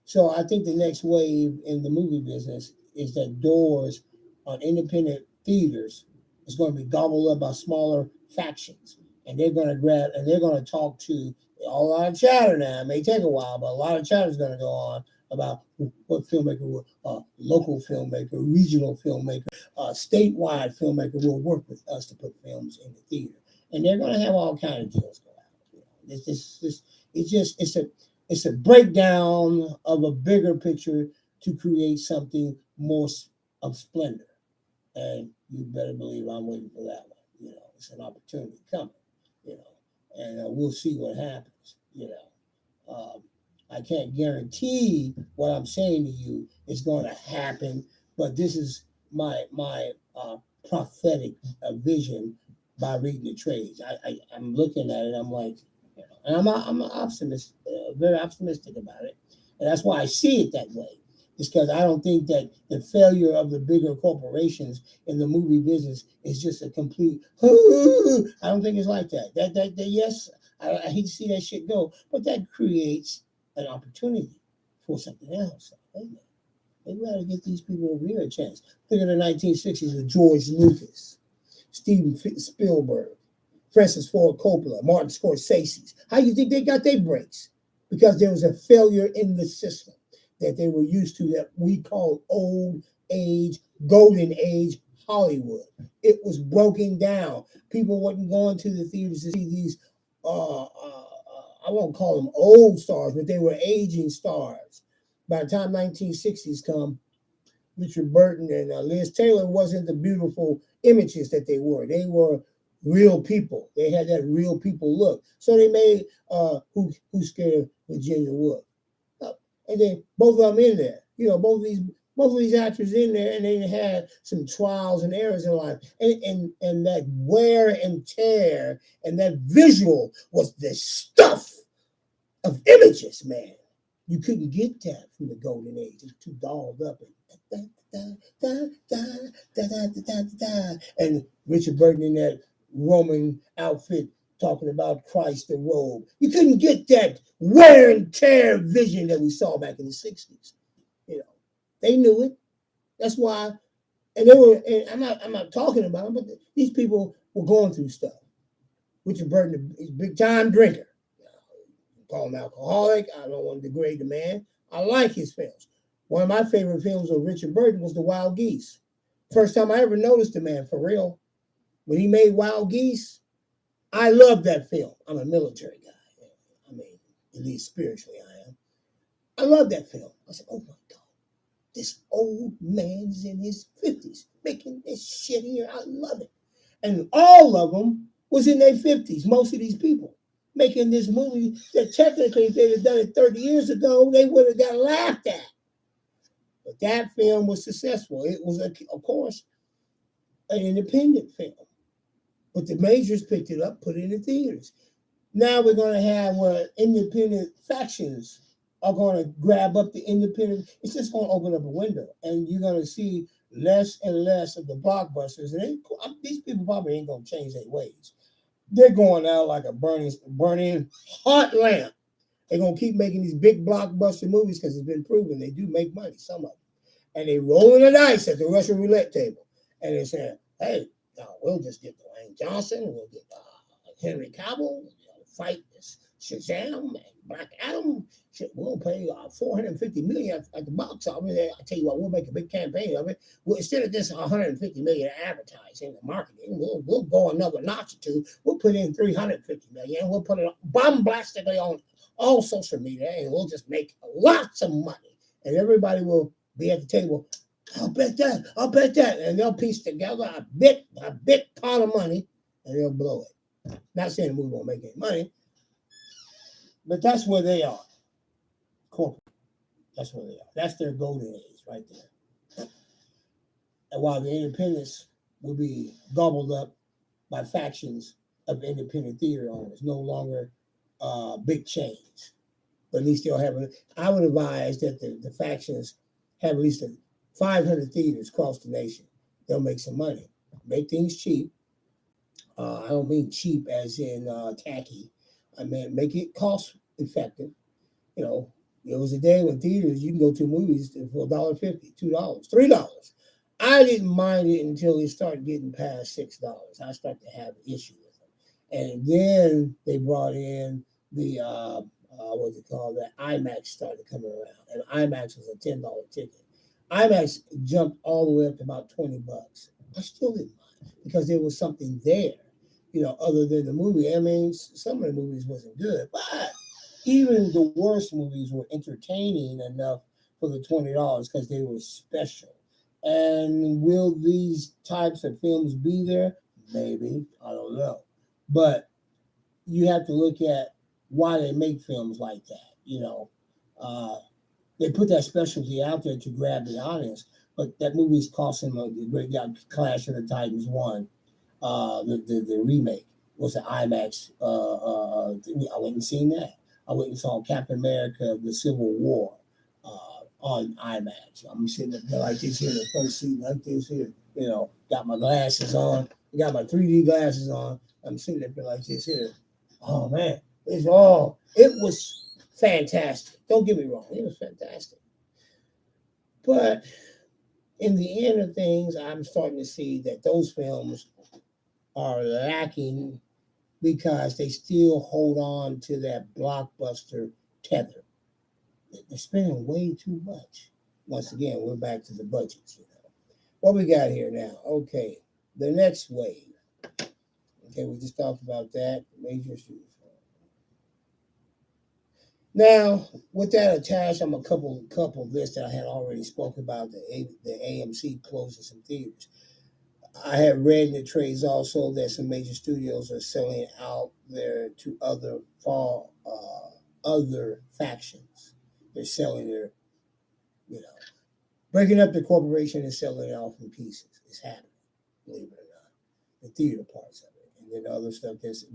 So I think the next wave in the movie business is that doors on independent theaters is going to be gobbled up by smaller factions, and they're going to grab and they're going to talk to a lot of chatter now. It may take a while, but a lot of chatter is going to go on about what filmmaker, local filmmaker, regional filmmaker, statewide filmmaker will work with us to put films in the theater, and they're going to have all kinds of deals go out. It's a breakdown of a bigger picture to create something more of splendor. And you better believe I'm waiting for that one. It's an opportunity coming, and we'll see what happens. I can't guarantee what I'm saying to you is going to happen, but this is my prophetic vision by reading the trades. I'm looking at it. I'm like, and I'm an optimist, very optimistic about it, and that's why I see it that way. It's because I don't think that the failure of the bigger corporations in the movie business is just a complete. I don't think it's like that. That yes, I hate to see that shit go, but that creates an opportunity for something else. They gotta get these people over here a chance. Think of the 1960s with George Lucas, Steven Spielberg, Francis Ford Coppola, Martin Scorsese. How do you think they got their breaks? Because there was a failure in the system that they were used to that we call old age, golden age Hollywood. It was broken down. People wasn't going to the theaters to see these, I won't call them old stars, but they were aging stars. By the time 1960s come, Richard Burton and Liz Taylor wasn't the beautiful images that they were. They were real people. They had that real people look. So they made Who Scared Virginia Woolf. And then both of them in there. Both of these actors in there, and they had some trials and errors in life. And that wear and tear and that visual was the stuff of images, man. You couldn't get that from the golden age. It's too dolled up. And Richard Burton in that Roman outfit talking about Christ the robe. You couldn't get that wear and tear vision that we saw back in the 60s. They knew it. That's why, and they were, and I'm not talking about them, but these people were going through stuff. Richard Burton is a big time drinker. Call him alcoholic. I don't want to degrade the man. I like his films. One of my favorite films of Richard Burton was The Wild Geese. First time I ever noticed the man for real. When he made Wild Geese, I love that film. I'm a military guy. I mean, at least spiritually I am. I love that film. I said, oh my God, this old man's in his 50s making this shit here. I love it. And all of them was in their 50s, most of these people making this movie that technically if they'd have done it 30 years ago, they would have got laughed at. But that film was successful. It was, of course, an independent film. But the majors picked it up, put it in the theaters. Now we're going to have where independent factions are going to grab up the independent. It's just going to open up a window. And you're going to see less and less of the blockbusters. And these people probably ain't going to change their ways. They're going out like a burning hot lamp. They're going to keep making these big blockbuster movies because it's been proven they do make money, some of them. And they rolling the dice at the Russian roulette table. And they're saying, hey, we'll just get Dwayne Johnson. We'll get Henry Cavill. Fight this Shazam and Black Adam. Shit, we'll pay 450 million at the box office. I tell you what, we'll make a big campaign of it. Well, instead of this 150 million advertising and marketing, we'll go another notch or two. We'll put in 350 million. We'll put it bombastically on all social media, and we'll just make lots of money. And everybody will be at the table. I'll bet that. I'll bet that. And they'll piece together a big pot of money, and they'll blow it. Not saying the movie won't make any money, but that's where they are. Corporate. That's where they are. That's their golden age right there. And while the independents will be gobbled up by factions of independent theater owners, no longer big chains, but at least they'll have. I would advise that the factions have at least 500 theaters across the nation. They'll make some money. Make things cheap. I don't mean cheap as in tacky. I mean make it cost effective. You know, there was a day when theaters you can go to movies for $1.50, $2, $3. I didn't mind it until it started getting past $6. I started to have an issue with them, and then they brought in the what's it called? That IMAX started coming around, and IMAX was a $10 ticket. IMAX jumped all the way up to about $20. I still didn't mind because there was something there, you know, other than the movie. I mean, some of the movies wasn't good, but even the worst movies were entertaining enough for the $20 because they were special. And will these types of films be there? Maybe. I don't know. But you have to look at why they make films like that. You know, they put that specialty out there to grab the audience. But that movie's costing them a great deal. Clash of the Titans 1, the remake was an IMAX. I went and seen that. I went and saw Captain America: The Civil War on IMAX. I'm sitting there like this here in the front seat, like this here. You know, got my glasses on. Got my 3D glasses on. I'm sitting there like this here. Oh man, it was fantastic. Don't get me wrong, it was fantastic. But in the end of things, I'm starting to see that those films are lacking because they still hold on to that blockbuster tether. They're spending way too much. Once again, we're back to the budgets. You know what we got here now. Okay, the next wave. Okay, we just talked about that. Major issues. Now, with that attached, I'm a couple of lists that I had already spoken about. The AMC closing some theaters. I have read in the trades also that some major studios are selling out there to other factions. They're selling their, you know, breaking up the corporation and selling it off in pieces. It's happening, believe it or not. The theater parts of it, and then other stuff that's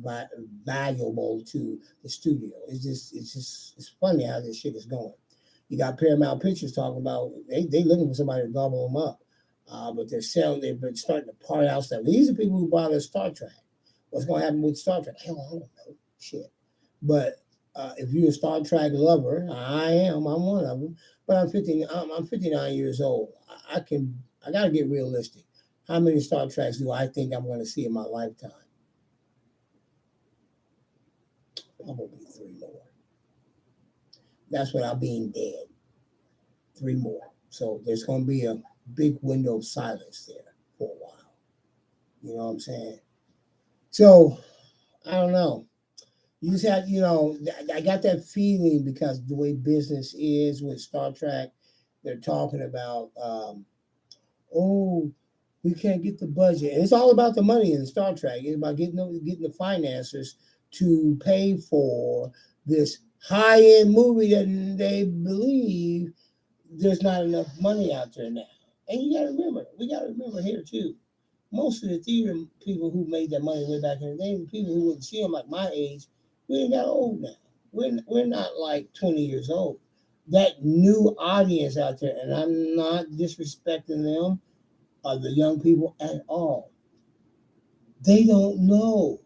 valuable to the studio. It's funny how this shit is going. You got Paramount Pictures talking about they looking for somebody to gobble them up. But they've been starting to part out stuff. These are people who bought a Star Trek. What's going to happen with Star Trek? Hell, I don't know. Shit. But if you're a Star Trek lover, I am. I'm one of them. But I'm 59 years old. I got to get realistic. How many Star Treks do I think I'm going to see in my lifetime? Probably 3 more. That's without being dead. 3 more. So there's going to be a big window of silence there for a while. You know what I'm saying? So I don't know. You just have, I got that feeling because the way business is with Star Trek, they're talking about, we can't get the budget. And it's all about the money in Star Trek. It's about getting the financiers to pay for this high-end movie that they believe there's not enough money out there now. And we got to remember here too, most of the theater people who made that money way back in the day, the people who would see them like my age, we ain't that old now. We're not like 20 years old. That new audience out there, and I'm not disrespecting them or the young people at all. They don't know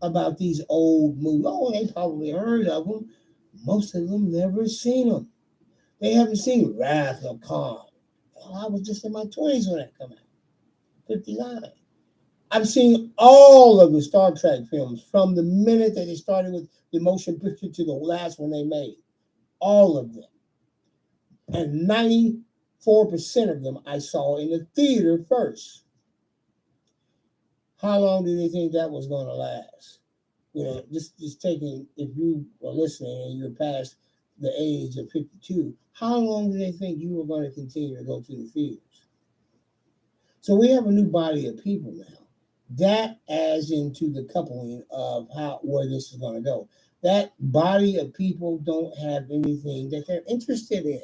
about these old movies. Oh, they probably heard of them. Most of them never seen them. They haven't seen Wrath of Khan. I was just in my 20s when that came out. 59. I've seen all of the Star Trek films from the minute that they started with the motion picture to the last one they made. All of them. And 94% of them I saw in the theater first. How long do they think that was going to last? Just taking, if you are listening and you're past the age of 52, how long do they think you were going to continue to go to the theaters? So we have a new body of people now. That adds into the coupling of how where this is going to go. That body of people don't have anything that they're interested in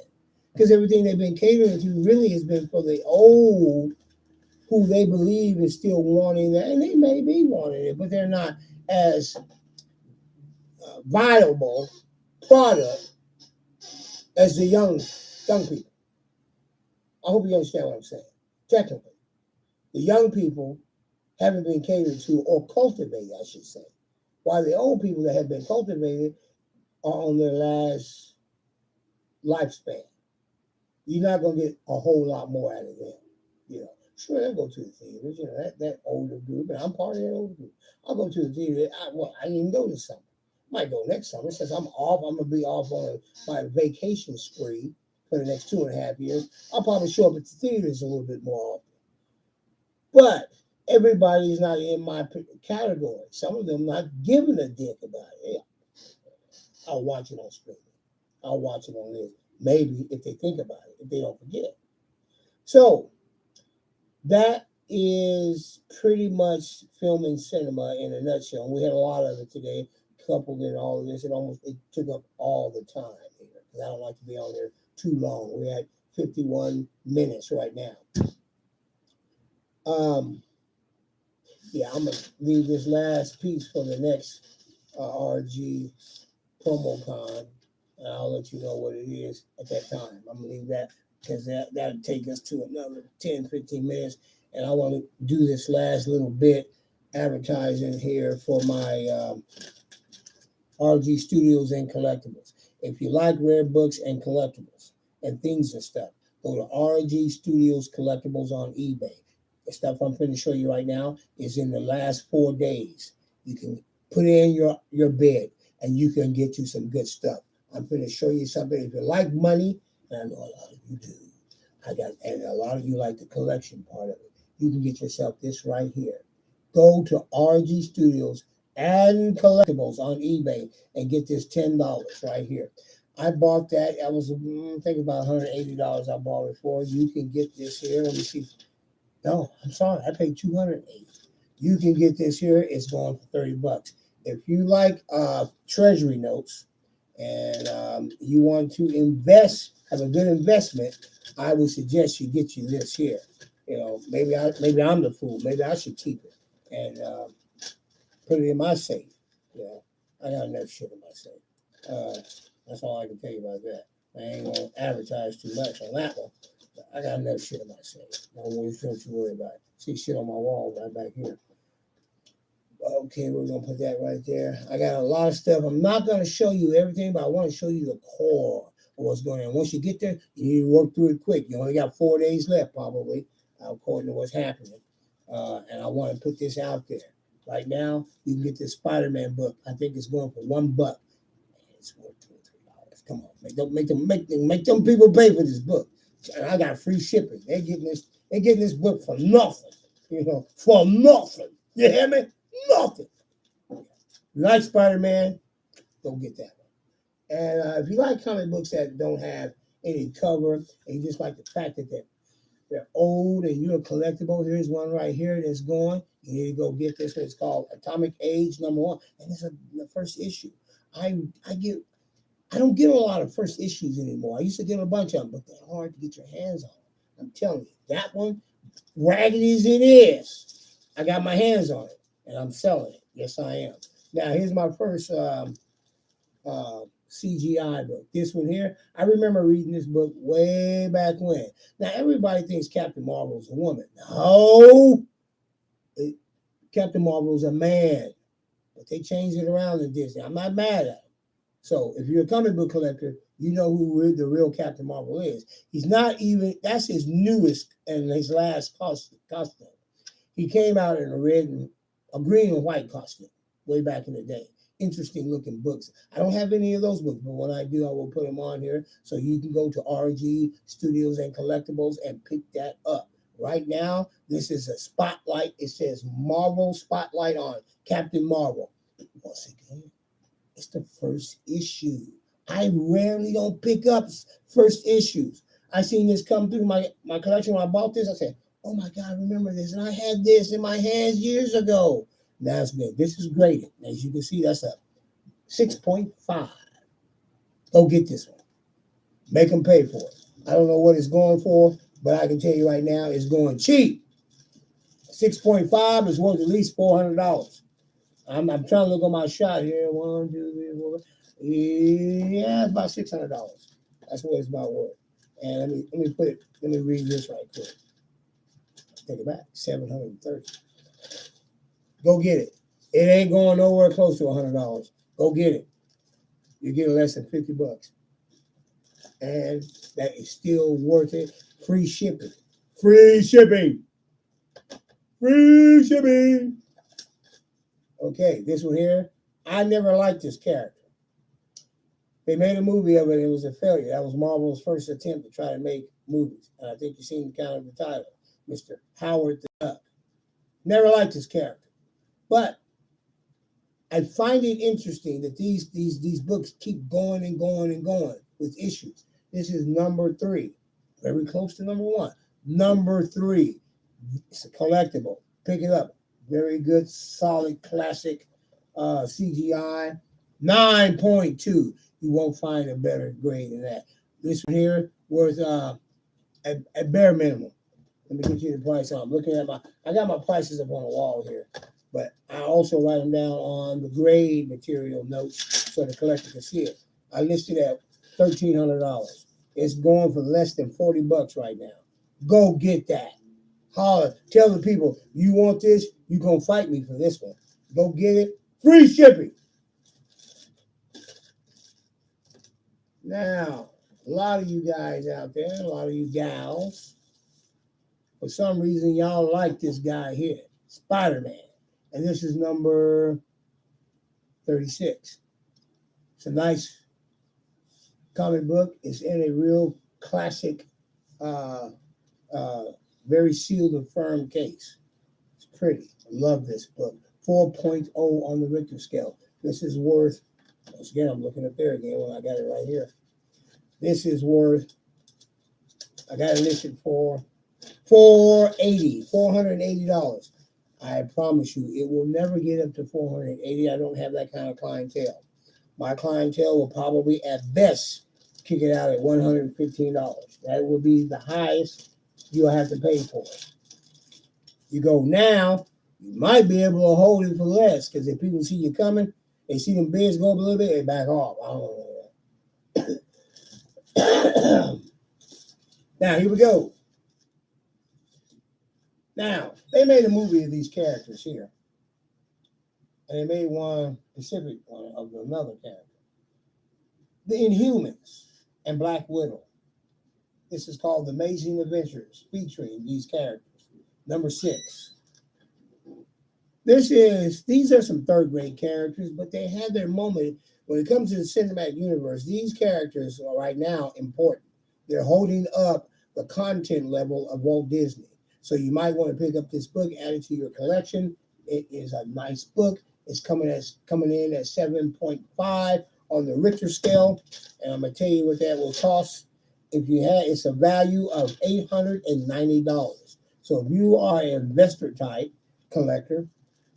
because everything they've been catering to really has been for the old who they believe is still wanting that, and they may be wanting it, but they're not as viable product as the young people. I hope you understand what I'm saying. Technically, the young people haven't been catered to or cultivated, I should say, while the old people that have been cultivated are on their last lifespan. You're not going to get a whole lot more out of them. Sure, they'll go to the theaters, that older group, and I'm part of that older group. I'll go to the theater. I didn't even go this summer. Might go next summer. Since I'm off, I'm going to be off on my vacation spree for the next 2.5 years. I'll probably show up at the theaters a little bit more often. But everybody is not in my category. Some of them not giving a dick about it. Yeah, I'll watch it on streaming. I'll watch it on this. Maybe if they think about it, if they don't forget. So that is pretty much film and cinema in a nutshell. We had a lot of it today, coupled in all of this. It took up all the time here because I don't like to be on there too long. We're at 51 minutes right now. I'm gonna leave this last piece for the next RG promo con, and I'll let you know what it is at that time. I'm gonna leave that because that'll take us to another 10, 15 minutes, and I want to do this last little bit advertising here for my RG Studios and Collectibles. If you like rare books and collectibles and things and stuff, go to RG Studios Collectibles on eBay. The stuff I'm going to show you right now is in the last 4 days. You can put in your bid and you can get you some good stuff. I'm going to show you something. If you like money, and I know a lot of you do, and a lot of you like the collection part of it, you can get yourself this right here. Go to RG Studios and Collectibles on eBay and get this $10 right here. I bought that. I was thinking about $180 I bought it for. You can get this here. Let me see. No, I'm sorry. I paid $280. You can get this here. It's going for $30. If you like treasury notes and you want to have a good investment, I would suggest you get you this here. Maybe I'm the fool. Maybe I should keep it and put it in my safe. I got enough shit in my safe. That's all I can tell you about that. I ain't gonna advertise too much on that one. I got enough shit in my safe. Don't you worry about it. See shit on my wall right back here. Okay, we're gonna put that right there. I got a lot of stuff. I'm not gonna show you everything, but I want to show you the core of what's going on. Once you get there, you need to work through it quick. You only got 4 days left, probably, according to what's happening. And I want to put this out there. Right now, you can get this Spider-Man book. I think it's going for $1. It's worth $2 or $3. Come on, make them people pay for this book. And I got free shipping. They're getting this book for nothing. For nothing. You hear me? Nothing. You like Spider-Man, go get that one. And if you like comic books that don't have any cover, and you just like the fact that they're old and you're a collectible, here's one right here that's going. You need to go get this one. It's called Atomic Age #1, and it's the first issue. I don't get a lot of first issues anymore. I used to get a bunch of them, but they're hard to get your hands on. I'm telling you, that one, raggedy as it is, I got my hands on it, and I'm selling it. Yes, I am. Now, here's my first CGI book. This one here, I remember reading this book way back when. Now, everybody thinks Captain Marvel's a woman. No, Captain Marvel's a man, but they changed it around in Disney. I'm not mad at it. So if you're a comic book collector, you know who the real Captain Marvel is. He's not even, that's his newest and his last costume. He came out in a green and white costume way back in the day. Interesting looking books. I don't have any of those books, but when I do, I will put them on here so you can go to RG Studios and Collectibles and pick that up. Right now, this is a spotlight. It says Marvel Spotlight on Captain Marvel. Once again, it's the first issue. I rarely don't pick up first issues. I seen this come through my collection when I bought this. I said, oh my God, I remember this. And I had this in my hands years ago. Now it's good. This is graded. As you can see, that's a 6.5. Go get this one. Make them pay for it. I don't know what it's going for, but I can tell you right now, it's going cheap. 6.5 is worth at least $400. I'm trying to look on my shot here. 1, 2, 3, 4. Yeah, it's about $600. That's what it's about worth. And let me read this right quick. Take it back. 730. Go get it. It ain't going nowhere close to $100. Go get it. You get less than $50. And that is still worth it. Free shipping. Free shipping. Free shipping. Okay, this one here. I never liked this character. They made a movie of it. It was a failure. That was Marvel's first attempt to try to make movies. And I think you've seen kind of the title, Mr. Howard the Duck. Never liked this character. But I find it interesting that these books keep going and going and going with issues. This is number 3, very close to number 1. Number 3, it's a collectible. Pick it up. Very good, solid, classic CGI. 9.2. You won't find a better grade than that. This one here worth a bare minimum. Let me get you the price on. I'm looking at I got my prices up on the wall here. But I also write them down on the grade material notes so the collector can see it. I listed at $1,300. It's going for less than $40 right now. Go get that. Holler. Tell the people, you want this, you're going to fight me for this one. Go get it. Free shipping. Now, a lot of you guys out there, a lot of you gals, for some reason, y'all like this guy here, Spider-Man. And this is number 36. It's a nice comic book. It's in a real classic, very sealed and firm case. It's pretty. I love this book. 4.0 on the Richter scale. This is worth, once again, I'm looking up there again when I got it right here. This is worth, I got it listed for $480. I promise you, it will never get up to $480. I don't have that kind of clientele. My clientele will probably, at best, kick it out at $115. That will be the highest you'll have to pay for it. You go now, you might be able to hold it for less, because if people see you coming, they see them bids go up a little bit, they back off. I don't know. Now, here we go. Now, they made a movie of these characters here. And they made one specific one of another character. The Inhumans and Black Widow. This is called The Amazing Adventures, featuring these characters. Number 6. These are some third-grade characters, but they had their moment. When it comes to the cinematic universe, these characters are right now important. They're holding up the content level of Walt Disney. So you might want to pick up this book, add it to your collection. It is a nice book. It's coming in at 7.5 on the Richter scale. And I'm going to tell you what that will cost. It's a value of $890. So if you are an investor type collector,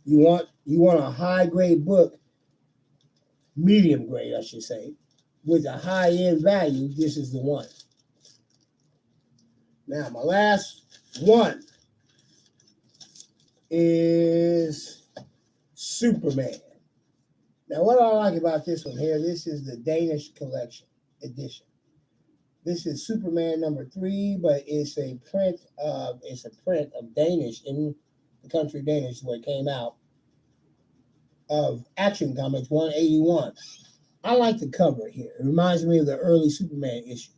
you want a high grade book, medium grade, I should say, with a high end value, this is the one. Now, my last one is Superman. Now, what I like about this one here, this is the Danish collection edition. This is Superman number 3, but it's a print of Danish in the country Danish where it came out of Action Comics 181. I like the cover here. It reminds me of the early Superman issues.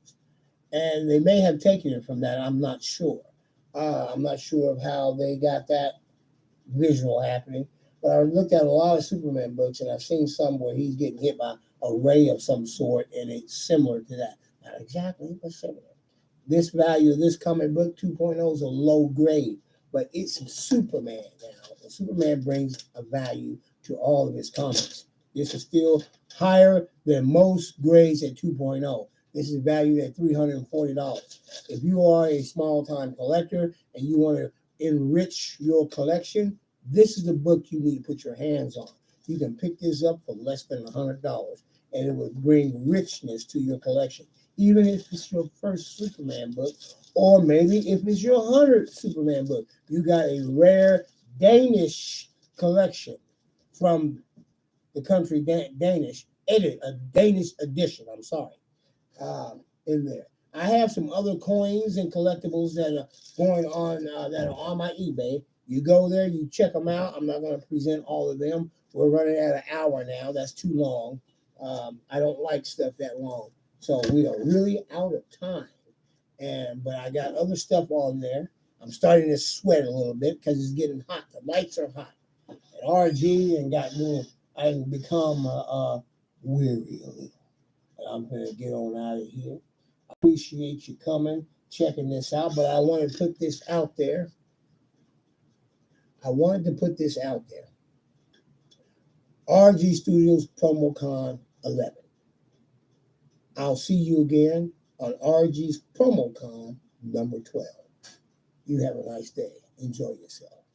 And they may have taken it from that. I'm not sure. I'm not sure of how they got that visual happening. But I looked at a lot of Superman books, and I've seen some where he's getting hit by a ray of some sort, and it's similar to that. Not exactly, but similar. This value of this comic book 2.0 is a low grade, but it's Superman now. And Superman brings a value to all of his comics. This is still higher than most grades at 2.0. This is valued at $340. If you are a small time collector and you want to enrich your collection, this is the book you need to put your hands on. You can pick this up for less than $100, and it will bring richness to your collection. Even if it's your first Superman book, or maybe if it's your 100th Superman book, you got a rare Danish collection from the country Danish, a Danish edition. I'm sorry, in there. I have some other coins and collectibles that are going on that are on my eBay. You go there, you check them out. I'm not going to present all of them. We're running at an hour now. That's too long. I don't like stuff that long. So we are really out of time. But I got other stuff on there. I'm starting to sweat a little bit because it's getting hot. The lights are hot. And RG and got me. I become weary a little. But I'm gonna get on out of here. I appreciate you coming, checking this out. But I want to put this out there. I wanted to put this out there. RG Studios PromoCon 11. I'll see you again on RG's PromoCon number 12. You have a nice day. Enjoy yourself.